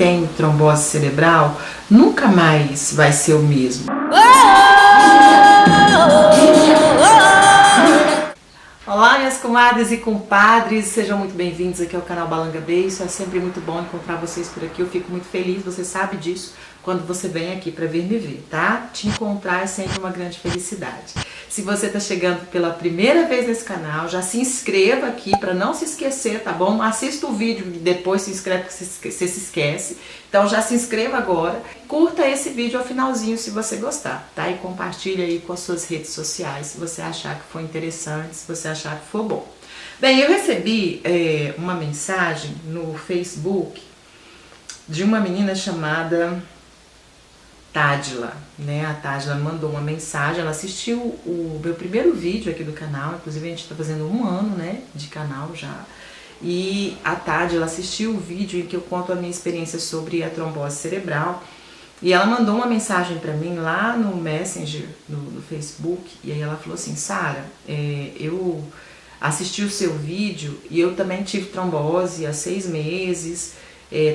tem trombose cerebral nunca mais vai ser o mesmo. Olá, minhas comadres e compadres, sejam muito bem-vindos aqui ao canal Balanga Beiço. É sempre muito bom encontrar vocês por aqui, eu fico muito feliz, você sabe disso, quando você vem aqui para vir me ver, tá? Te encontrar é sempre uma grande felicidade. Se você tá chegando pela primeira vez nesse canal, já se inscreva aqui para não se esquecer, tá bom? Assista o vídeo e depois se inscreve porque você se esquece. Então já se inscreva agora, curta esse vídeo ao finalzinho se você gostar, tá? E compartilha aí com as suas redes sociais se você achar que foi interessante, se você achar que for bom. Bem, eu recebi uma mensagem no Facebook de uma menina chamada Tádila, né? A Tádila mandou uma mensagem, ela assistiu o meu primeiro vídeo aqui do canal, inclusive a gente tá fazendo 1 ano, né, de canal já. E a Tádila assistiu o vídeo em que eu conto a minha experiência sobre a trombose cerebral. E ela mandou uma mensagem pra mim lá no Messenger, no Facebook, e aí ela falou assim: Sara, eu assisti o seu vídeo e eu também tive trombose há 6 meses.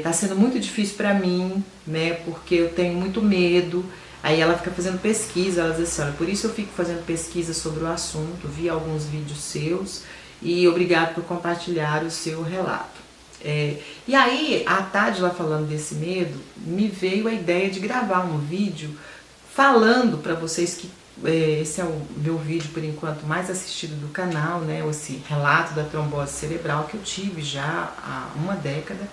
Tá sendo muito difícil pra mim, né, porque eu tenho muito medo. Aí ela fica fazendo pesquisa, ela diz assim: olha, por isso eu fico fazendo pesquisa sobre o assunto, vi alguns vídeos seus e obrigado por compartilhar o seu relato. E aí a Tádila falando desse medo, me veio a ideia de gravar um vídeo falando pra vocês que esse é o meu vídeo por enquanto mais assistido do canal, né, esse relato da trombose cerebral que eu tive já há 1 década,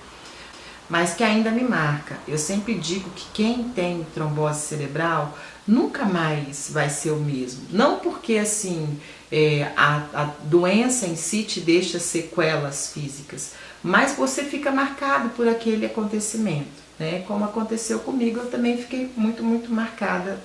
mas que ainda me marca. Eu sempre digo que quem tem trombose cerebral nunca mais vai ser o mesmo. Não porque assim a doença em si te deixa sequelas físicas, mas você fica marcado por aquele acontecimento, né? Como aconteceu comigo, eu também fiquei muito marcada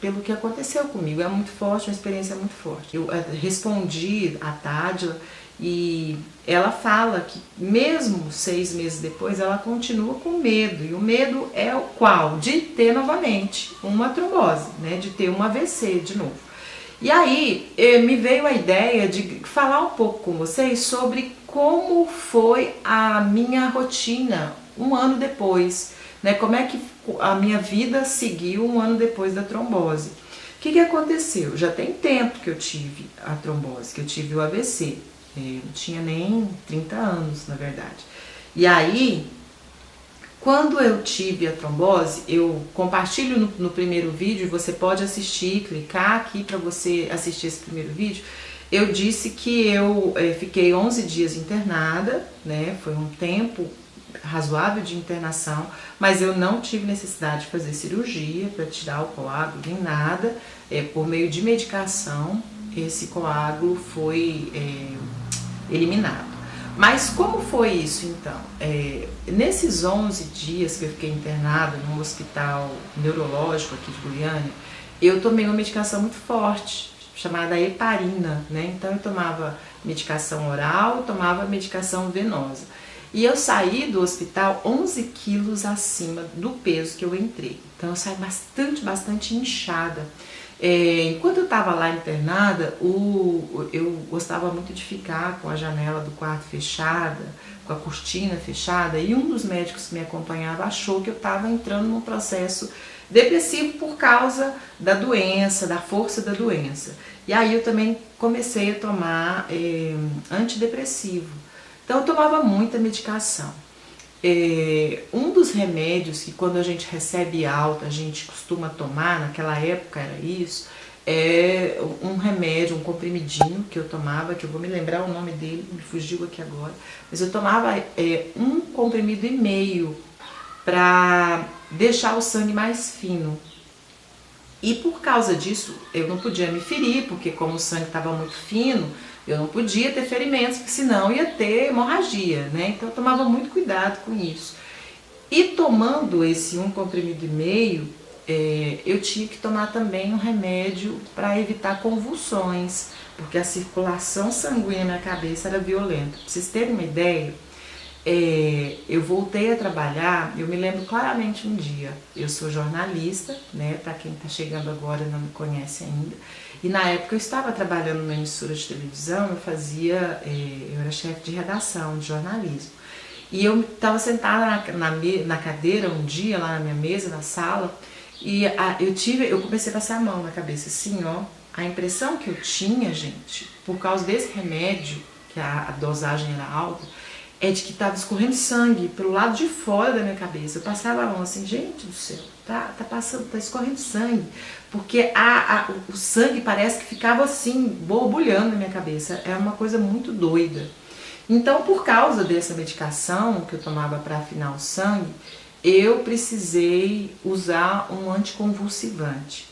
pelo que aconteceu comigo. É muito forte, uma experiência muito forte. Eu respondi a Tádila e ela fala que mesmo 6 meses depois ela continua com medo. E o medo é o qual? De ter novamente uma trombose, né? De ter um AVC de novo. E aí me veio a ideia de falar um pouco com vocês sobre como foi a minha rotina 1 ano depois, né? Como é que a minha vida seguiu 1 ano depois da trombose. O que aconteceu? Já tem tempo que eu tive a trombose, que eu tive o AVC. Eu não tinha nem 30 anos, na verdade. E aí, quando eu tive a trombose, eu compartilho no primeiro vídeo, você pode assistir, clicar aqui para você assistir esse primeiro vídeo. Eu disse que eu fiquei 11 dias internada, né? Foi um tempo razoável de internação, mas eu não tive necessidade de fazer cirurgia para tirar o coágulo, nem nada. Por meio de medicação, esse coágulo foi eliminado. Mas como foi isso então? Nesses 11 dias que eu fiquei internada num hospital neurológico aqui de Goiânia, eu tomei uma medicação muito forte, chamada heparina, né? Então eu tomava medicação oral, tomava medicação venosa. E eu saí do hospital 11 quilos acima do peso que eu entrei. Então eu saí bastante inchada. Enquanto eu estava lá internada, eu gostava muito de ficar com a janela do quarto fechada, com a cortina fechada, e um dos médicos que me acompanhava achou que eu estava entrando num processo depressivo por causa da doença, da força da doença. E aí eu também comecei a tomar antidepressivo. Então eu tomava muita medicação. Um dos remédios que quando a gente recebe alta a gente costuma tomar, naquela época era isso, um remédio, um comprimidinho que eu tomava, que eu vou me lembrar o nome dele, me fugiu aqui agora, mas eu tomava 1,5 comprimido para deixar o sangue mais fino. E por causa disso eu não podia me ferir, porque como o sangue estava muito fino, eu não podia ter ferimentos, porque senão ia ter hemorragia, né? Então eu tomava muito cuidado com isso. E tomando esse 1,5 comprimido, eu tinha que tomar também um remédio para evitar convulsões, porque a circulação sanguínea na minha cabeça era violenta. Pra vocês terem uma ideia, eu voltei a trabalhar, eu me lembro claramente um dia, eu sou jornalista, né? Para quem está chegando agora e não me conhece ainda. E na época eu estava trabalhando numa emissora de televisão, eu era chefe de redação de jornalismo. E eu estava sentada na cadeira um dia, lá na minha mesa, na sala, e eu comecei a passar a mão na cabeça, assim, ó. A impressão que eu tinha, gente, por causa desse remédio, que a dosagem era alta, é de que estava escorrendo sangue pelo lado de fora da minha cabeça. Eu passava a mão assim, gente do céu, tá escorrendo sangue. Porque o sangue parece que ficava assim, borbulhando na minha cabeça. É uma coisa muito doida. Então, por causa dessa medicação que eu tomava para afinar o sangue, eu precisei usar um anticonvulsivante.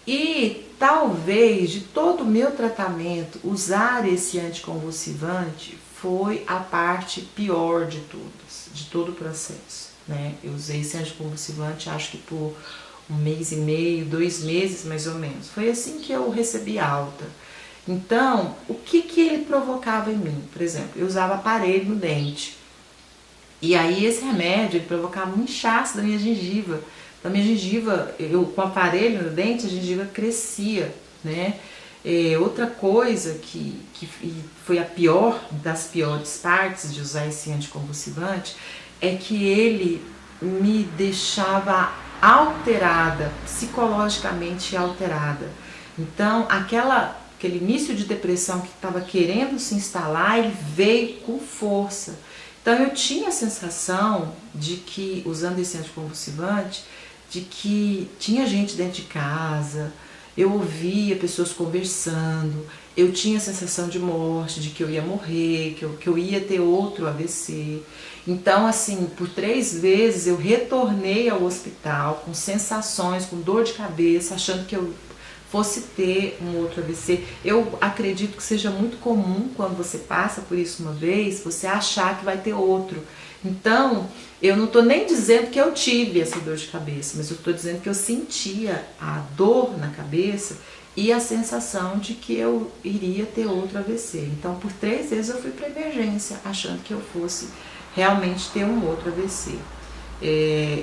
E talvez de todo o meu tratamento, usar esse anticonvulsivante foi a parte pior de todas, de todo o processo, né? Eu usei esse anticonvulsivante acho que por 1 mês e meio, 2 meses mais ou menos. Foi assim que eu recebi alta. Então, o que ele provocava em mim? Por exemplo, eu usava aparelho no dente. E aí esse remédio ele provocava um inchaço da minha gengiva. Da minha gengiva, eu com aparelho no dente, a gengiva crescia, né? Outra coisa que foi a pior das piores partes de usar esse anticonvulsivante é que ele me deixava alterada, psicologicamente alterada. Então, aquele início de depressão que estava querendo se instalar, ele veio com força. Então eu tinha a sensação de que, usando esse anticonvulsivante, de que tinha gente dentro de casa, eu ouvia pessoas conversando, eu tinha a sensação de morte, de que eu ia morrer, que eu ia ter outro AVC. Então, assim, por 3 vezes eu retornei ao hospital com sensações, com dor de cabeça, achando que eu fosse ter um outro AVC. Eu acredito que seja muito comum quando você passa por isso uma vez, você achar que vai ter outro. Então, eu não estou nem dizendo que eu tive essa dor de cabeça, mas eu estou dizendo que eu sentia a dor na cabeça e a sensação de que eu iria ter outro AVC. Então, por 3 vezes eu fui para emergência, achando que eu fosse realmente ter um outro AVC.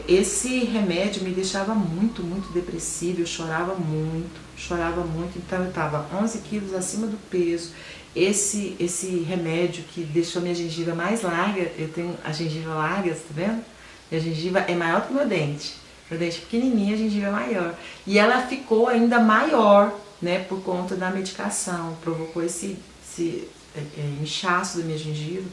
Esse remédio me deixava muito, muito depressiva, eu chorava muito, então eu estava 11 quilos acima do peso. Esse remédio que deixou minha gengiva mais larga, eu tenho a gengiva larga, tá vendo? Minha gengiva é maior que o meu dente é pequenininha, a gengiva é maior. E ela ficou ainda maior, né, por conta da medicação, provocou esse inchaço da minha gengiva.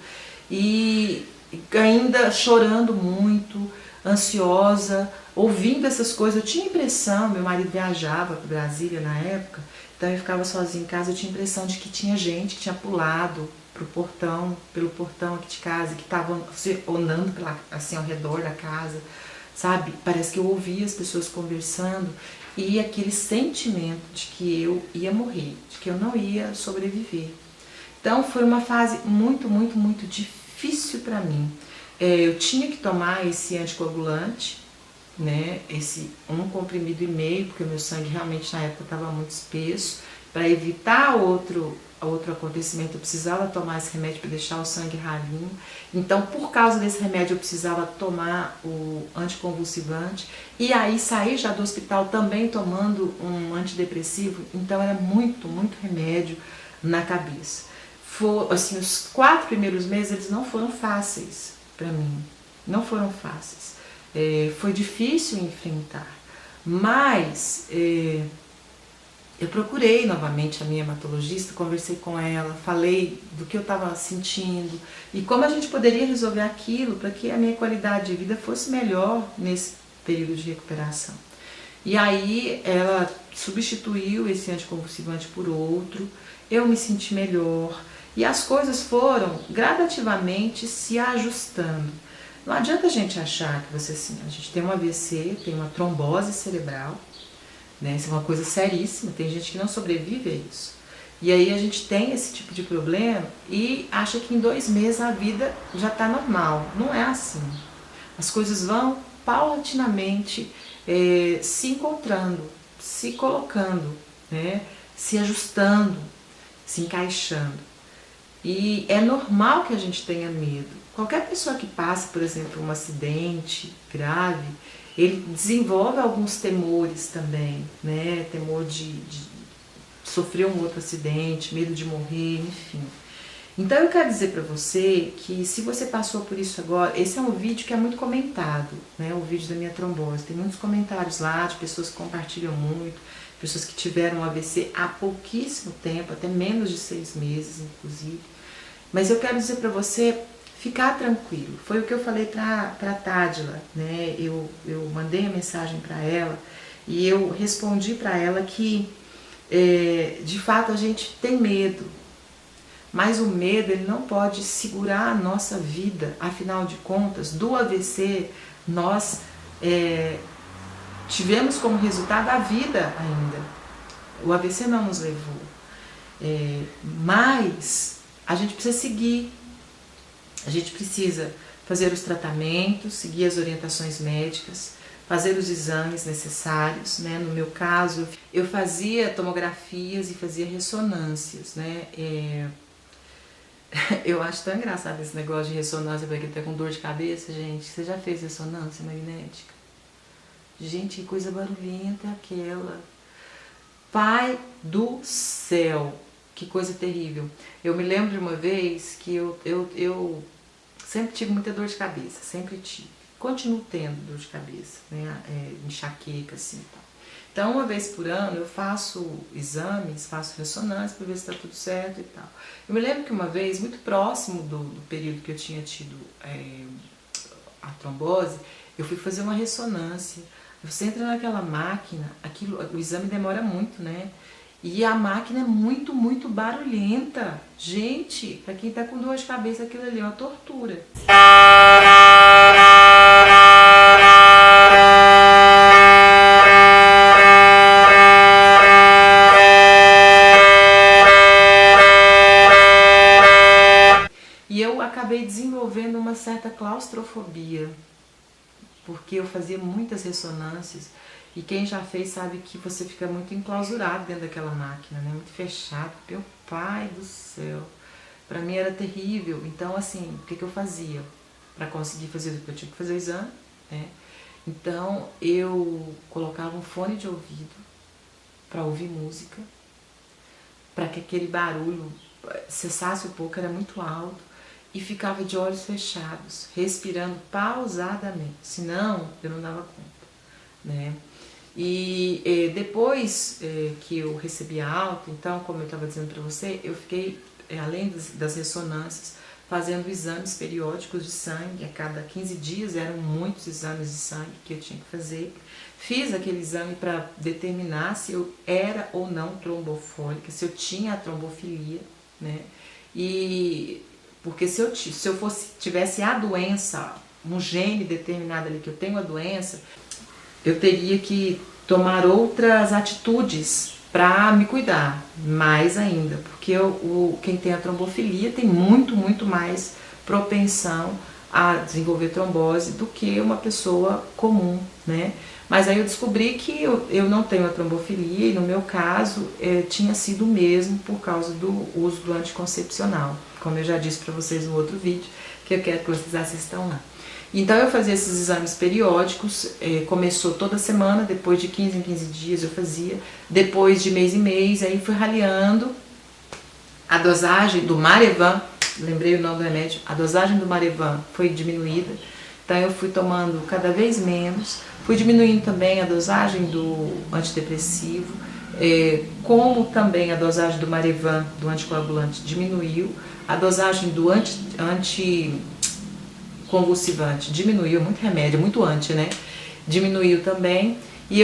E ainda chorando muito, ansiosa, ouvindo essas coisas. Eu tinha impressão, meu marido viajava para Brasília na época, então eu ficava sozinha em casa, eu tinha impressão de que tinha gente que tinha pulado pelo portão aqui de casa, que estavam andando assim ao redor da casa, sabe? Parece que eu ouvia as pessoas conversando e aquele sentimento de que eu ia morrer, de que eu não ia sobreviver. Então foi uma fase muito, muito, muito difícil para mim. Eu tinha que tomar esse anticoagulante, né, esse 1,5 comprimido, porque o meu sangue realmente na época estava muito espesso. Para evitar outro acontecimento, eu precisava tomar esse remédio para deixar o sangue ralinho. Então, por causa desse remédio, eu precisava tomar o anticonvulsivante. E aí, sair já do hospital também tomando um antidepressivo. Então, era muito, muito remédio na cabeça. Assim, os 4 primeiros meses, eles não foram fáceis para mim. Não foram fáceis. Foi difícil enfrentar. Mas eu procurei novamente a minha hematologista, conversei com ela, falei do que eu estava sentindo e como a gente poderia resolver aquilo para que a minha qualidade de vida fosse melhor nesse período de recuperação. E aí ela substituiu esse anticonvulsivante por outro, eu me senti melhor e as coisas foram gradativamente se ajustando. Não adianta a gente achar que você assim, a gente tem um AVC, tem uma trombose cerebral, né? Isso é uma coisa seríssima, tem gente que não sobrevive a isso. E aí a gente tem esse tipo de problema e acha que em 2 meses a vida já está normal. Não é assim. As coisas vão paulatinamente se encontrando, se colocando, né? Se ajustando, se encaixando. E é normal que a gente tenha medo. Qualquer pessoa que passa, por exemplo, um acidente grave, ele desenvolve alguns temores também, né? Temor de sofrer um outro acidente, medo de morrer, enfim. Então eu quero dizer para você que se você passou por isso agora, esse é um vídeo que é muito comentado, né? O vídeo da minha trombose. Tem muitos comentários lá de pessoas que compartilham muito, pessoas que tiveram um AVC há pouquíssimo tempo, até menos de 6 meses, inclusive. Mas eu quero dizer para você ficar tranquilo. Foi o que eu falei para Tádila, né? Eu mandei a mensagem para ela e eu respondi para ela que de fato a gente tem medo. Mas o medo ele não pode segurar a nossa vida. Afinal de contas, do AVC, nós tivemos como resultado a vida ainda. O AVC não nos levou. Mas a gente precisa seguir. A gente precisa fazer os tratamentos, seguir as orientações médicas, fazer os exames necessários, né? No meu caso, eu fazia tomografias e fazia ressonâncias, né? Eu acho tão engraçado esse negócio de ressonância para quem tá com dor de cabeça, gente. Você já fez ressonância magnética? Gente, que coisa barulhenta é aquela. Pai do céu, que coisa terrível. Eu me lembro de uma vez que eu sempre tive muita dor de cabeça, sempre tive. Continuo tendo dor de cabeça, né? Enxaqueca, assim, tal. Então, uma vez por ano, eu faço exames, faço ressonância para ver se está tudo certo e tal. Eu me lembro que uma vez, muito próximo do período que eu tinha tido a trombose, eu fui fazer uma ressonância. Você entra naquela máquina, o exame demora muito, né? E a máquina é muito, muito barulhenta. Gente, para quem está com dor de cabeça, aquilo ali é uma tortura. E eu acabei desenvolvendo uma certa claustrofobia, porque eu fazia muitas ressonâncias e quem já fez sabe que você fica muito enclausurado dentro daquela máquina, né? Muito fechado. Meu pai do céu, para mim era terrível. Então, assim, o que eu fazia para conseguir fazer? Eu tinha que fazer o exame, né? Então eu colocava um fone de ouvido para ouvir música, para que aquele barulho cessasse um pouco, era muito alto. E ficava de olhos fechados, respirando pausadamente, senão eu não dava conta, né? E depois que eu recebi a alta, então, como eu estava dizendo para você, eu fiquei, além das ressonâncias, fazendo exames periódicos de sangue. A cada 15 dias eram muitos exames de sangue que eu tinha que fazer. Fiz aquele exame para determinar se eu era ou não trombofólica, se eu tinha a trombofilia, né? Porque se eu tivesse a doença, um gene determinado ali que eu tenho a doença, eu teria que tomar outras atitudes para me cuidar, mais ainda, porque quem tem a trombofilia tem muito, muito mais propensão a desenvolver trombose do que uma pessoa comum, né? Mas aí eu descobri que eu não tenho a trombofilia e no meu caso tinha sido mesmo por causa do uso do anticoncepcional, como eu já disse para vocês no outro vídeo, que eu quero que vocês assistam lá. Então eu fazia esses exames periódicos, começou toda semana, depois de 15 em 15 dias eu fazia, depois de mês em mês, aí fui raliando a dosagem do Marevan, lembrei o nome do remédio, a dosagem do Marevan foi diminuída, então eu fui tomando cada vez menos, fui diminuindo também a dosagem do antidepressivo, como também a dosagem do Marevan, do anticoagulante, diminuiu, a dosagem do anticonvulsivante diminuiu, muito remédio, muito anti, né? Diminuiu também. E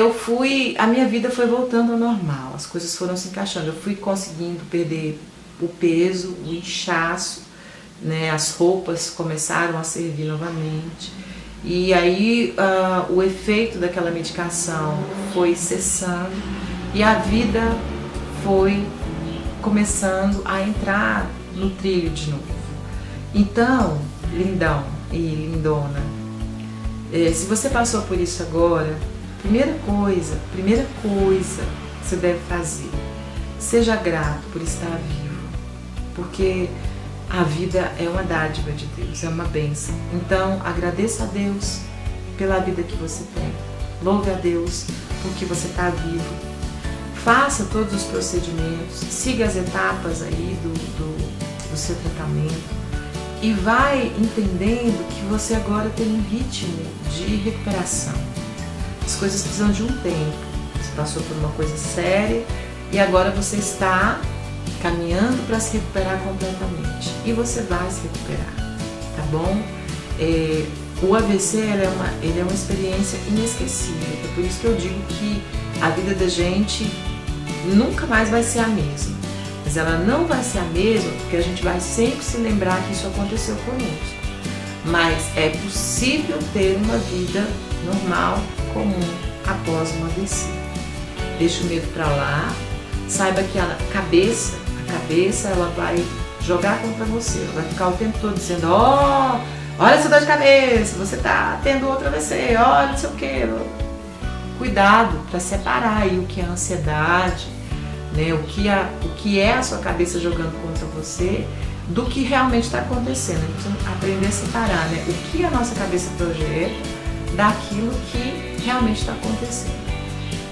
a minha vida foi voltando ao normal, as coisas foram se encaixando. Eu fui conseguindo perder o peso, o inchaço, né? As roupas começaram a servir novamente. E aí o efeito daquela medicação foi cessando e a vida foi começando a entrar no trilho de novo. Então, lindão e lindona, se você passou por isso agora, primeira coisa que você deve fazer, seja grato por estar vivo, porque a vida é uma dádiva de Deus, é uma bênção. Então agradeça a Deus pela vida que você tem, louve a Deus porque você está vivo, faça todos os procedimentos, siga as etapas aí do do seu tratamento e vai entendendo que você agora tem um ritmo de recuperação. As coisas precisam de um tempo. Você passou por uma coisa séria e agora você está caminhando para se recuperar completamente. E você vai se recuperar, tá bom? O AVC ele é uma experiência inesquecível. É por isso que eu digo que a vida da gente nunca mais vai ser a mesma. Mas ela não vai ser a mesma porque a gente vai sempre se lembrar que isso aconteceu conosco. Mas é possível ter uma vida normal, comum, após um AVC. Deixa o medo para lá. Saiba que a cabeça ela vai jogar contra você. Ela vai ficar o tempo todo dizendo: ó, olha essa dor de cabeça, você tá tendo outro AVC, olha não sei o que. Cuidado para separar aí o que é a ansiedade, né, o que é a sua cabeça jogando contra você do que realmente está acontecendo. A gente precisa aprender a separar, né, o que a nossa cabeça projeta daquilo que realmente está acontecendo.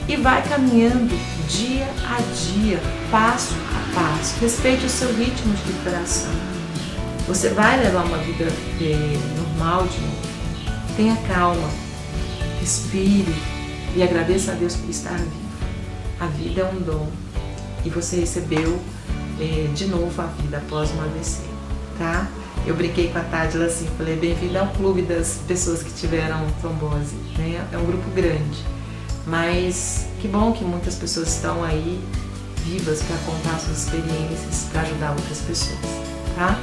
E vai caminhando dia a dia, passo a passo. Respeite o seu ritmo de recuperação. Você vai levar uma vida normal de novo. Tenha calma, respire e agradeça a Deus por estar vivo. A vida é um dom e você recebeu de novo a vida após um AVC, tá? Eu brinquei com a Tádila assim, falei: bem-vinda ao clube das pessoas que tiveram trombose, né? É um grupo grande, mas que bom que muitas pessoas estão aí vivas para contar suas experiências, para ajudar outras pessoas, tá?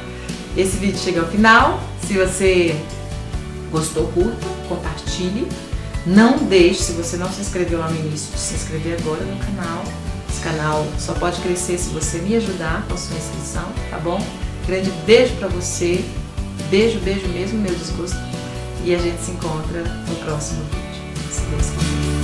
Esse vídeo chega ao final. Se você gostou, curta, compartilhe. Não deixe, se você não se inscreveu lá no início, de se inscrever agora no canal. Esse canal só pode crescer se você me ajudar com a sua inscrição, tá bom? Grande beijo pra você. Beijo, beijo mesmo, meu desgosto. E a gente se encontra no próximo vídeo, se Deus quiser.